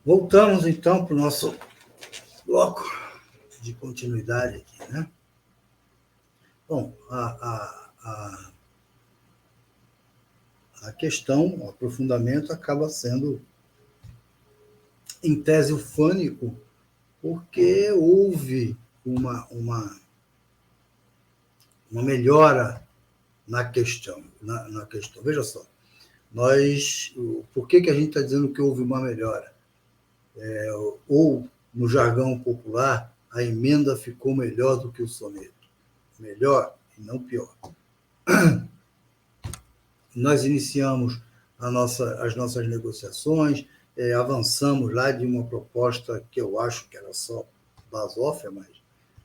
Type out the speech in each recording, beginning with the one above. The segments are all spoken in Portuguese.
Voltamos, então, para o nosso bloco de continuidade aqui, né? Bom, a questão, o aprofundamento acaba sendo, em tese, ufânico, porque houve uma melhora na questão. Veja só, por que a gente está dizendo que houve uma melhora? Ou, no jargão popular, a emenda ficou melhor do que o soneto. Melhor e não pior. Nós iniciamos as nossas negociações, avançamos lá de uma proposta que eu acho que era só basófia, mas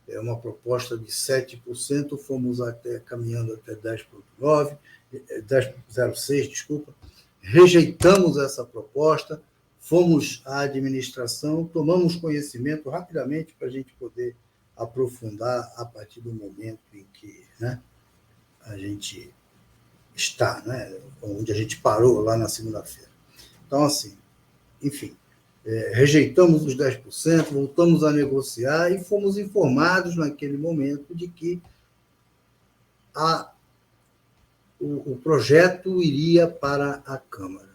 é uma proposta de 7%, fomos caminhando até 10,9%, 10,06%, desculpa. Rejeitamos essa proposta, fomos à administração, tomamos conhecimento rapidamente para a gente poder aprofundar a partir do momento em que, né, a gente está, né, onde a gente parou lá na segunda-feira. Então, assim, enfim, rejeitamos os 10%, voltamos a negociar e fomos informados naquele momento de que o projeto iria para a Câmara.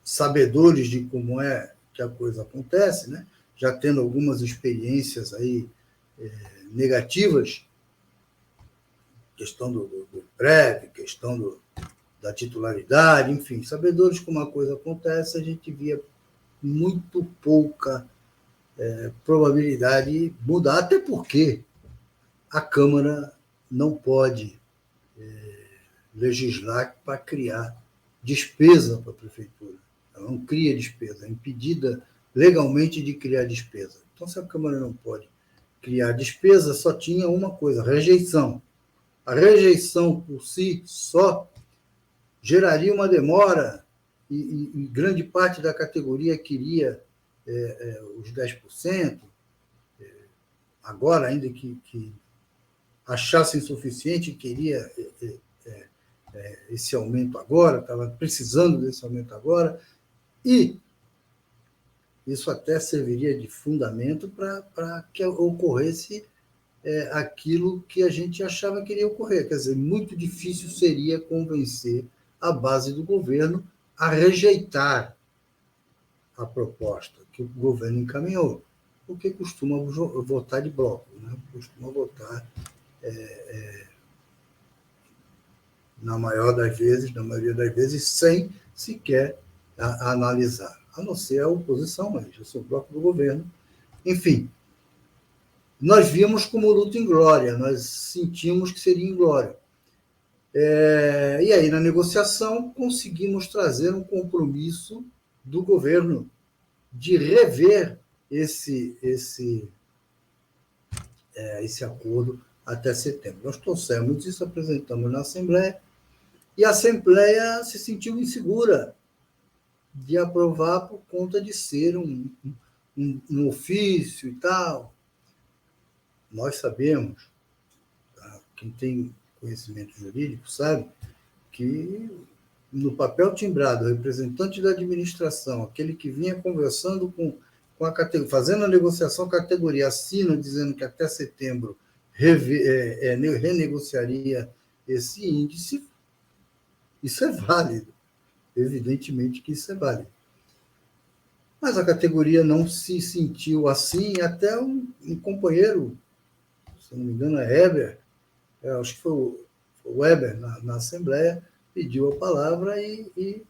Sabedores de como é que a coisa acontece, né? Já tendo algumas experiências aí negativas, questão do PREV, questão da titularidade, enfim, sabedores como a coisa acontece, a gente via muito pouca probabilidade de mudar, até porque a Câmara não pode legislar para criar despesa para a Prefeitura. Ela não cria despesa, é impedida legalmente de criar despesa. Então, se a Câmara não pode criar despesa, só tinha uma coisa, rejeição. A rejeição por si só geraria uma demora e grande parte da categoria queria os 10%, agora ainda que achasse insuficiente, queria esse aumento agora, estava precisando desse aumento agora, e isso até serviria de fundamento para que ocorresse aquilo que a gente achava que iria ocorrer. Quer dizer, muito difícil seria convencer a base do governo a rejeitar a proposta que o governo encaminhou, porque costuma votar de bloco, né? Costuma votar na maioria das vezes, sem sequer analisar, a não ser a oposição, mas eu sou o bloco do governo. Enfim, nós vimos como luta em glória, nós sentimos que seria em glória. E aí, na negociação, conseguimos trazer um compromisso do governo de rever esse acordo até setembro. Nós trouxemos isso, apresentamos na Assembleia, e a Assembleia se sentiu insegura de aprovar por conta de ser um ofício e tal. Nós sabemos, tá? Quem tem conhecimento jurídico sabe que no papel timbrado, o representante da administração, aquele que vinha conversando com a categoria, fazendo a negociação com a categoria, assina dizendo que até setembro renegociaria esse índice, isso é válido. Evidentemente que isso é válido. Mas a categoria não se sentiu assim, até um companheiro, se não me engano é Weber, acho que foi o Weber na Assembleia, pediu a palavra e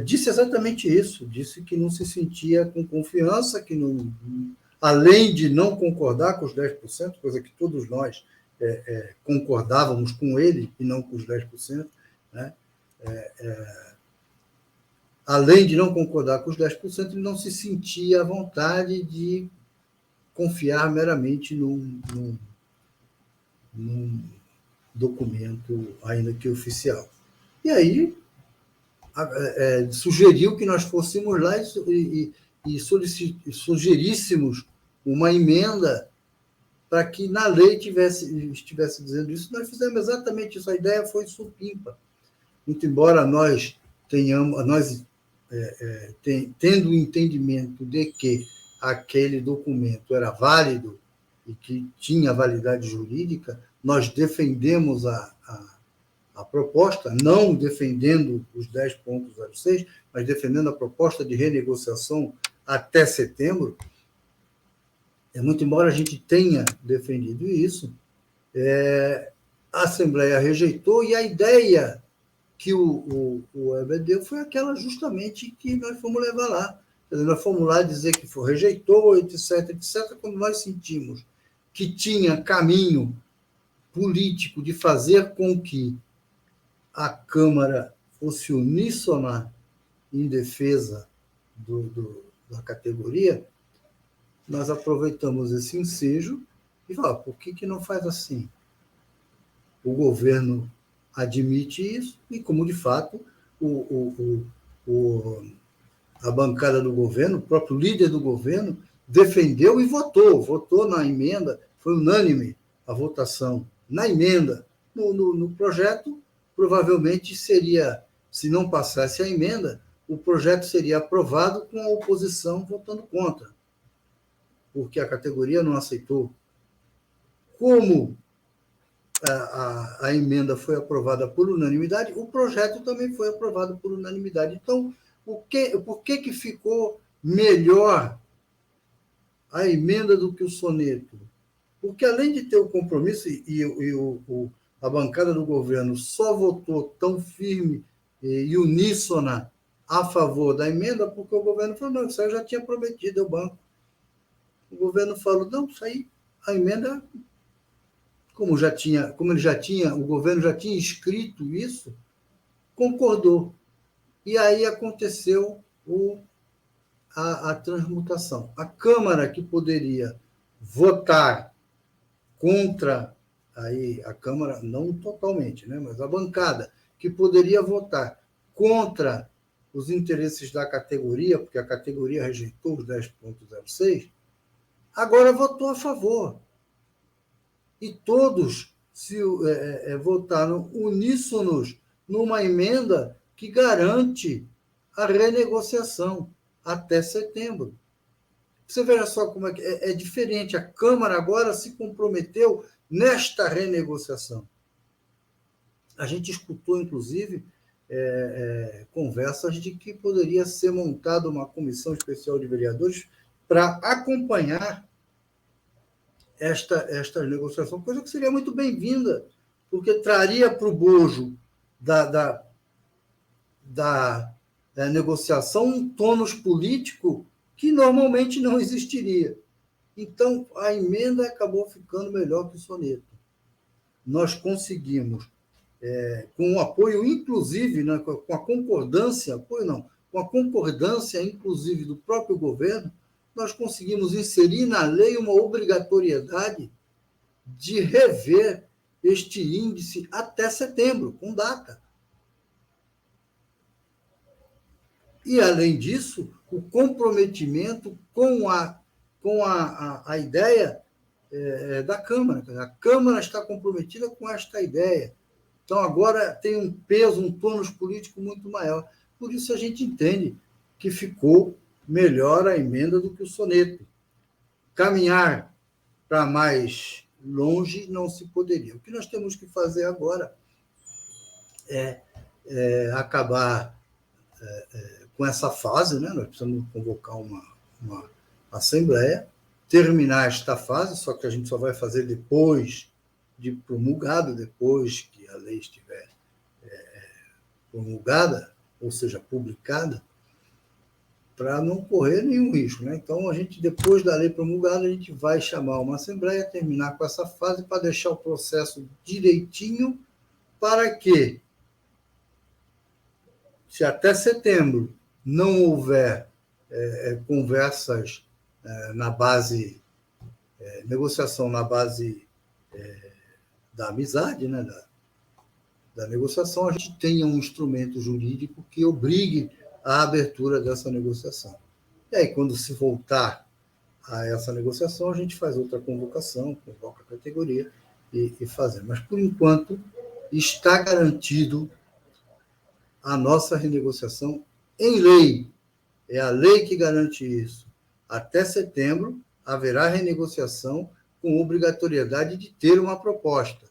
disse exatamente isso, disse que não se sentia com confiança, que não, além de não concordar com os 10%, coisa que todos nós concordávamos com ele e não com os 10%, né? Além de não concordar com os 10%, ele não se sentia à vontade de confiar meramente num documento, ainda que oficial. E aí sugeriu que nós fôssemos lá e sugeríssemos uma emenda para que na lei estivesse dizendo isso. Nós fizemos exatamente isso. A ideia foi supimpa. Muito embora nós tendo o entendimento de que aquele documento era válido e que tinha validade jurídica, nós defendemos a proposta, não defendendo os 10,06, mas defendendo a proposta de renegociação até setembro. Muito embora a gente tenha defendido isso, a Assembleia rejeitou, e a ideia que o Weber deu foi aquela justamente que nós fomos levar lá. Nós fomos lá dizer que rejeitou, etc., etc., quando nós sentimos que tinha caminho político de fazer com que a Câmara fosse uníssona em defesa da categoria, nós aproveitamos esse ensejo e falamos, por que não faz assim? O governo admite isso, e como, de fato, a bancada do governo, o próprio líder do governo, defendeu e votou na emenda, foi unânime a votação na emenda. No projeto, provavelmente seria, se não passasse a emenda, o projeto seria aprovado com a oposição votando contra, porque a categoria não aceitou. Como a emenda foi aprovada por unanimidade, o projeto também foi aprovado por unanimidade. Então, por que ficou melhor a emenda do que o soneto? Porque, além de ter o compromisso, a bancada do governo só votou tão firme e uníssona a favor da emenda, porque o governo falou, não, isso aí eu já tinha prometido ao banco. O governo falou, não, isso aí, a emenda, como o governo já tinha escrito isso, concordou. E aí aconteceu a transmutação. A Câmara, que poderia votar contra, aí a Câmara, não totalmente, né, mas a bancada, que poderia votar contra os interesses da categoria, porque a categoria rejeitou os 10,06, agora votou a favor. E todos votaram uníssonos numa emenda que garante a renegociação até setembro. Você veja só como é diferente. A Câmara agora se comprometeu nesta renegociação. A gente escutou, inclusive, conversas de que poderia ser montada uma comissão especial de vereadores para acompanhar esta negociação, coisa que seria muito bem-vinda, porque traria para o bojo da negociação um tônus político que normalmente não existiria. Então, a emenda acabou ficando melhor que o soneto. Nós conseguimos, com o apoio, inclusive, né, com a concordância, com a concordância, inclusive, do próprio governo, nós conseguimos inserir na lei uma obrigatoriedade de rever este índice até setembro, com data. E, além disso, o comprometimento com a ideia da Câmara. A Câmara está comprometida com esta ideia. Então, agora tem um peso, um tônus político muito maior. Por isso, a gente entende que ficou melhor a emenda do que o soneto. Caminhar para mais longe não se poderia. O que nós temos que fazer agora é acabar com essa fase, né? Nós precisamos convocar uma assembleia, terminar esta fase, só que a gente só vai fazer depois de promulgado, depois que a lei estiver promulgada, ou seja, publicada, para não correr nenhum risco, né? Então, depois da lei promulgada, a gente vai chamar uma assembleia, terminar com essa fase, para deixar o processo direitinho, para que, se até setembro não houver conversas na base, negociação na base da amizade, né? Da negociação, a gente tenha um instrumento jurídico que obrigue a abertura dessa negociação. E aí, quando se voltar a essa negociação, a gente faz outra convocação, convoca a categoria e fazemos. Mas, por enquanto, está garantido a nossa renegociação em lei. É a lei que garante isso. Até setembro, haverá renegociação com obrigatoriedade de ter uma proposta.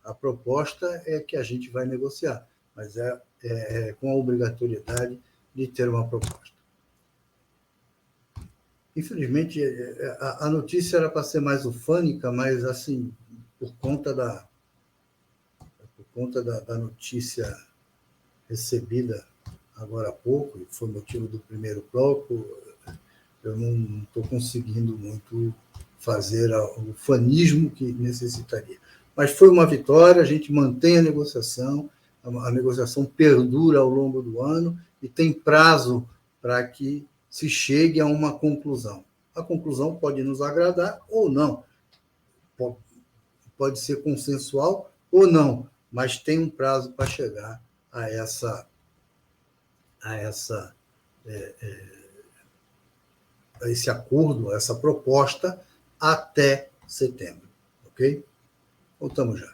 A proposta é que a gente vai negociar, mas é com a obrigatoriedade de ter uma proposta. Infelizmente, a notícia era para ser mais ufânica, mas, assim, por conta da notícia recebida agora há pouco, e foi motivo do primeiro bloco, eu não estou conseguindo muito fazer o fanismo que necessitaria. Mas foi uma vitória, a gente mantém a negociação perdura ao longo do ano e tem prazo para que se chegue a uma conclusão. A conclusão pode nos agradar ou não, pode ser consensual ou não, mas tem um prazo para chegar a esse acordo, a essa proposta, até setembro. Ok? Voltamos já.